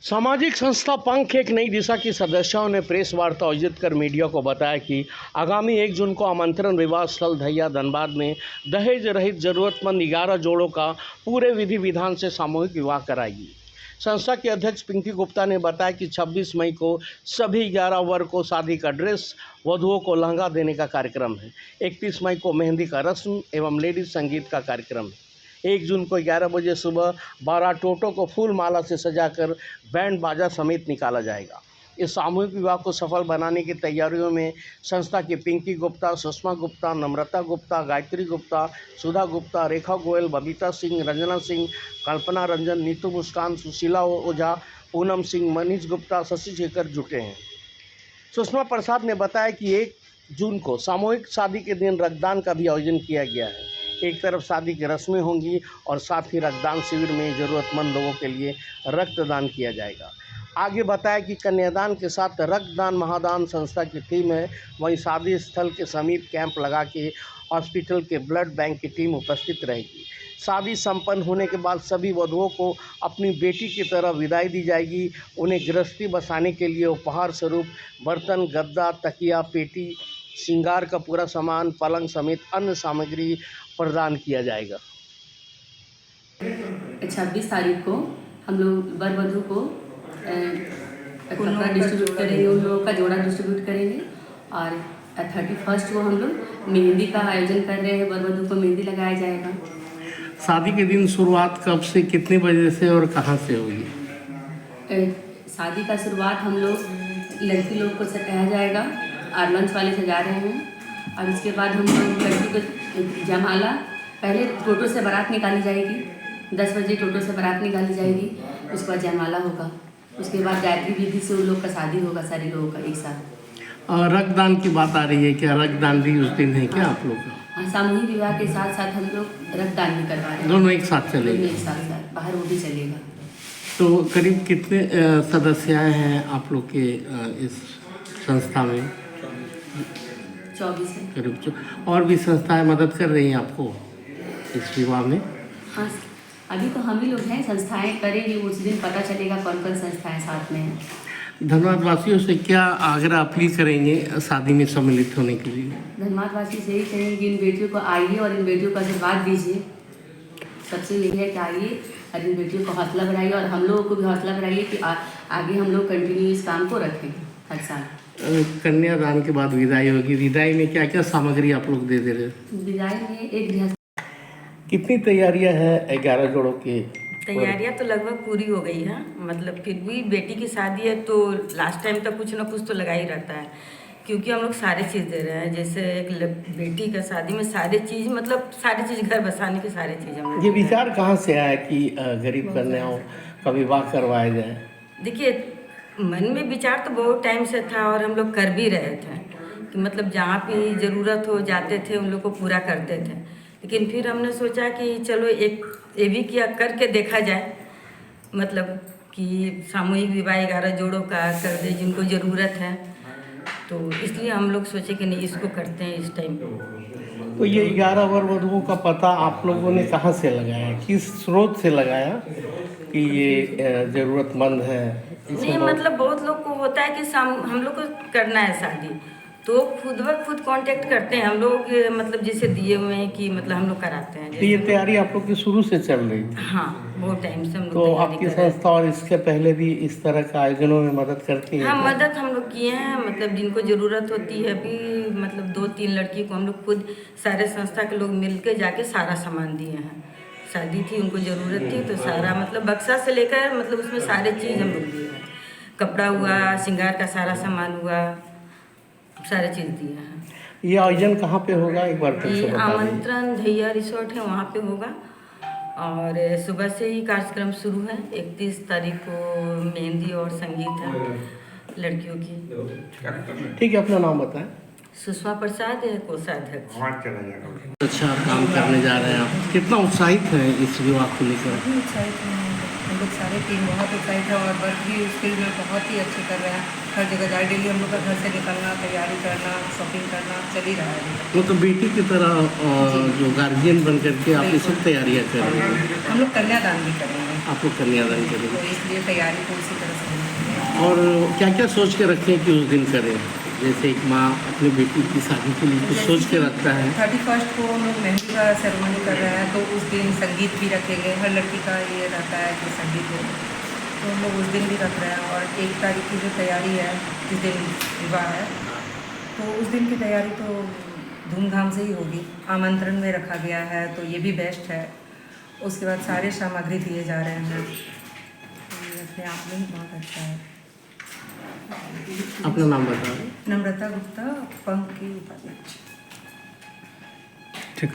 सामाजिक संस्था पंख एक नई दिशा की सदस्यों ने प्रेस वार्ता आयोजित कर मीडिया को बताया कि आगामी 1 जून को आमंत्रण विवाह स्थल धैया धनबाद में दहेज रहित जरूरतमंद 11 जोड़ों का पूरे विधि विधान से सामूहिक विवाह कराएगी। संस्था के अध्यक्ष पिंकी गुप्ता ने बताया कि 26 मई को सभी 11 वर्ग को शादी का ड्रेस, वधुओं को लहंगा देने का कार्यक्रम है। 31 मई को मेहंदी का रस्म एवं लेडीज संगीत का कार्यक्रम है। 1 जून को 11 बजे सुबह 12 टोटों को फूल माला से सजाकर बैंड बाजा समेत निकाला जाएगा। इस सामूहिक विवाह को सफल बनाने की तैयारियों में संस्था की पिंकी गुप्ता, सुषमा गुप्ता, नम्रता गुप्ता, गायत्री गुप्ता, सुधा गुप्ता, रेखा गोयल, बबीता सिंह, रंजना सिंह, कल्पना रंजन, नीतू मुस्कान, सुशीला ओझा, पूनम सिंह, मनीष गुप्ता, शशि शेखर जुटे हैं। सुषमा प्रसाद ने बताया कि 1 जून को सामूहिक शादी के दिन रक्तदान का भी आयोजन किया गया है। एक तरफ शादी की रस्में होंगी और साथ ही रक्तदान शिविर में ज़रूरतमंद लोगों के लिए रक्तदान किया जाएगा। आगे बताया कि कन्यादान के साथ रक्तदान महादान संस्था की थीम है। वहीं शादी स्थल के समीप कैंप लगा के हॉस्पिटल के ब्लड बैंक की टीम उपस्थित रहेगी। शादी संपन्न होने के बाद सभी वधुओं को अपनी बेटी की तरह विदाई दी जाएगी। उन्हें गृहस्थी बसाने के लिए उपहार स्वरूप बर्तन, गद्दा, तकिया, पेटी, श्रृंगार का पूरा सामान, पलंग समेत अन्य सामग्री प्रदान किया जाएगा। 26 तारीख को हम लोग वर वधू को कपड़ा डिस्ट्रीब्यूट करेंगे, उन लोगों का जोड़ा डिस्ट्रीब्यूट करेंगे। और 31 को हम लोग मेहंदी का आयोजन कर रहे हैं, वर वधू को मेहंदी लगाया जाएगा। शादी के दिन शुरुआत कब से, कितने बजे से और कहाँ से होगी? शादी का शुरुआत हम लोग लड़की लोग को सजाया जाएगा और लंच वाले सजा रहे हैं। और उसके बाद हम लोग लड़की को जयमाला, पहले टोटो से बारात निकाली जाएगी। 10 बजे टोटो से बारात निकाली जाएगी। उसके बाद जयमाला होगा। उसके बाद गायत्री विधि से उन लोग का शादी होगा, सारे लोगों का एक साथ। और रक्तदान की बात आ रही है, क्या रक्तदान भी उस दिन है क्या आप लोग का? हाँ, सामूहिक विवाह के साथ साथ हम लोग रक्तदान भी करवा रहे हैं। दोनों एक साथ चलेगा? एक साथ बाहर वो भी चलेगा। तो करीब कितने सदस्याएं हैं आप लोग के इस संस्था में? 24 है करीब। और भी संस्थाएं मदद कर रही हैं आपको इस विवाह में? हाँ, अभी तो हम ही लोग हैं, संस्थाएं करेंगे, उस दिन पता चलेगा कौन कौन संस्थाएं साथ में हैं। धनबाद वासियों से क्या आग्रह अपील करेंगे शादी में सम्मिलित होने के लिए? धनबाद वासी से ही कहेंगे कि इन बेटियों को आइए और इन बेटियों को आशीर्वाद दीजिए। सबसे यही है कि आइए और इन बेटियों को हौसला बढ़ाइए और हम लोगों को भी हौसला बढ़ाइए कि आगे हम लोग कंटिन्यू इस काम को रखेंगे हर साल। कन्यादान के बाद विदाई होगी। विदाई में क्या क्या सामग्री आप लोग दे रहे हैं? विदाई में एक गृहस्थ। कितनी तैयारियां हैं 11 जोड़ों की? तैयारियां तो लगभग पूरी हो गई है। मतलब फिर भी बेटी की शादी है तो लास्ट टाइम तक कुछ ना कुछ तो लगा ही रहता है, क्योंकि हम लोग सारे चीज़ दे रहे हैं। जैसे एक बेटी का शादी में सारे चीज़, मतलब सारी चीज़, घर बसाने की सारी चीज़ हम लोग। ये विचार कहाँ से आया कि गरीब कन्याओं का विवाह करवाया जाए? देखिए, मन में विचार तो बहुत टाइम से था और हम लोग कर भी रहे थे कि मतलब जहाँ भी ज़रूरत हो जाते थे, उन लोग को पूरा करते थे। लेकिन फिर हमने सोचा कि चलो एक ये भी किया करके देखा जाए, मतलब कि सामूहिक विवाह 11 जोड़ों का कर दे जिनको ज़रूरत है। तो इसलिए हम लोग सोचे कि नहीं, इसको करते हैं इस टाइम। तो ये 11 वर वधुओं का पता आप लोगों ने कहाँ से लगाया, किस स्रोत से लगाया कि ये ज़रूरतमंद है? नहीं, मतलब बहुत लोग को होता है कि हम लोग को करना है शादी, तो खुद ब खुद कांटेक्ट करते हैं हम लोग, मतलब जैसे दिए हुए हैं कि मतलब हम लोग कराते हैं। तो ये तैयारी आप लोग की शुरू से चल रही थी? हाँ, बहुत टाइम से हम लोग। तो आपकी संस्था और इसके पहले भी इस तरह का आयोजनों में मदद करती है? हाँ, मदद हम लोग किए हैं। मतलब जिनको ज़रूरत होती है, अभी मतलब 2-3 लड़की को हम लोग खुद सारे संस्था के लोग मिल के जाके सारा सामान दिए हैं। शादी थी, उनको ज़रूरत थी, तो सारा मतलब बक्सा से लेकर मतलब उसमें सारे चीज़ हम लोग दिए हैं। कपड़ा हुआ, श्रृंगार का सारा सामान हुआ, सारे चीज़ दिए हैं। ये आयोजन कहाँ पे होगा, एक बार फिर से ये बता दीजिए। आमंत्रण धैया रिसोर्ट है, वहाँ पे होगा। और सुबह से ही कार्यक्रम शुरू है। 31 तारीख को मेहंदी और संगीत है लड़कियों की। ठीक है, अपना नाम बताएं। सुषमा प्रसाद है, कोषाध्यक्ष। अच्छा काम करने जा रहे हैं आप, कितना उत्साहित हैं इस विवाह को लेकर? उत्साहित हैं हम लोग, सारे टीम बहुत उत्साहित है और वर्क भी उसके लिए बहुत ही अच्छे कर रहे हैं। हर जगह जाए, डेली हम लोग का घर से निकलना, तैयारी करना, शॉपिंग करना चल ही रहा है। वो तो बेटी की तरह जो गार्जियन बन करके आप ये सब तैयारियाँ कर रहे हैं। हम लोग कन्यादान भी करेंगे। आप लोग कन्यादान करेंगे। तो इसलिए तैयारी को उसी तरह से करनी है। और क्या क्या सोच के रखते हैं कि उस दिन करें? जैसे एक माँ अपनी बेटी की शादी के लिए कुछ सोच के रखता है। 31 को हम लोग मेहंदी का सेरेमनी कर रहे हैं, तो उस दिन संगीत भी रखेंगे। हर लड़की का ये रहता है कि संगीत हो, तो हम लोग उस दिन भी रख रहे हैं। और 1 तारीख की जो तैयारी है, जिस दिन विवाह है, तो उस दिन की तैयारी तो धूमधाम से ही होगी। आमंत्रण में रखा गया है, तो ये भी बेस्ट है। उसके बाद सारे सामग्री दिए जा रहे हैं, तो ये अपने आप में ही बहुत अच्छा है। अपना नाम बताओ। नम्रता गुप्ता, पंख की उपाध्यक्ष। ठीक।